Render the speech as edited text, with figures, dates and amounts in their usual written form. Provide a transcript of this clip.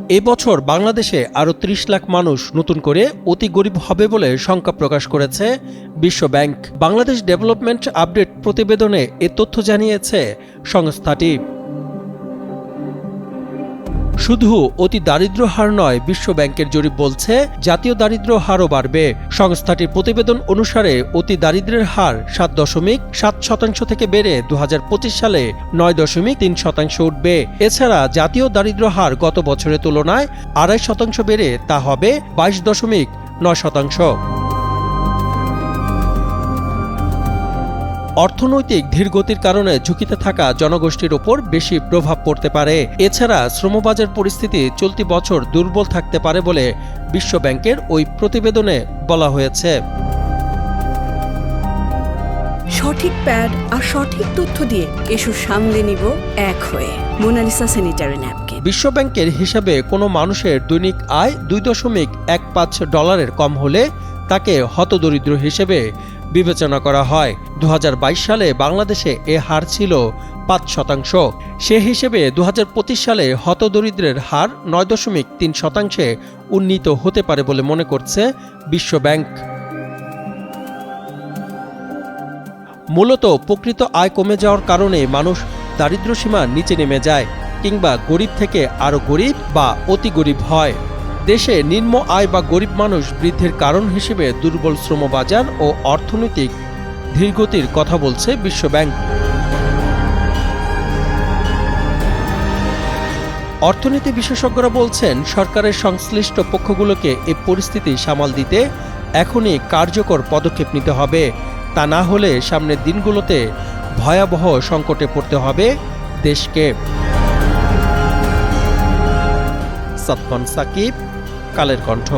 এবছর বাংলাদেশে আরও ৩০ লাখ মানুষ নতুন করে অতি গরিব হবে বলে শঙ্কা প্রকাশ করেছে বিশ্বব্যাংক। বাংলাদেশ ডেভেলপমেন্ট আপডেট প্রতিবেদনে এ তথ্য জানিয়েছে সংস্থাটি। শুধু অতি দারিদ্র হার নয়, বিশ্বব্যাংকের জরিপ বলছে জাতীয় দারিদ্র হারও বাড়বে। সংস্থাটির প্রতিবেদন অনুসারে অতি দারিদ্র্যের হার ৭.৭% থেকে বেড়ে ২০২৫ সালে ৯.৩% উঠবে। এছাড়া জাতীয় দারিদ্র হার গত বছরের তুলনায় ২.৫% বেড়ে তা হবে ২২.৯%। অর্থনৈতিক ধীরগতির কারণে ঝুঁকিতে থাকা জনগোষ্ঠীর ওপর বেশি প্রভাব পড়তে পারে। এছাড়া শ্রমবাজার পরিস্থিতি চলতি বছর দুর্বল থাকতে পারে বলে বিশ্বব্যাংকের ওই প্রতিবেদনে বলা হয়েছে। সঠিক প্যাড আর সঠিক তথ্য দিয়ে এসব সামলে নিব এক হয়ে। Monalisa sanitary napkin. বিশ্বব্যাংকের হিসাবে কোনো মানুষের দৈনিক আয় $2.15 কম হলে তাকে হতদরিদ্র হিসেবে বিবেচনা করা হয়। ২০২২ সালে বাংলাদেশে এ হার ছিল ৫%। সে হিসেবে ২০২৫ সালে হতদরিদ্রের হার ৯.৩%-এ উন্নীত হতে পারে বলে মনে করছে বিশ্বব্যাংক। মূলত প্রকৃত আয় কমে যাওয়ার কারণে মানুষ দারিদ্র্যসীমার নিচে নেমে যায় কিংবা গরিব থেকে আরও গরিব বা অতি গরিব হয়। দেশে নিম্ন আয় বা গরিব মানুষ বৃদ্ধির কারণ হিসেবে দুর্বল শ্রমবাজার ও অর্থনৈতিক ধীরগতির কথা বলছে বিশ্বব্যাংক। অর্থনীতি বিশেষজ্ঞরা বলছেন, সরকারের সংশ্লিষ্ট পক্ষগুলোকে এই পরিস্থিতি সামাল দিতে এখনই কার্যকর পদক্ষেপ নিতে হবে। তা না হলে সামনের দিনগুলোতে ভয়াবহ সংকটে পড়তে হবে দেশকে। সাতমান সাকিব, কালের কণ্ঠ।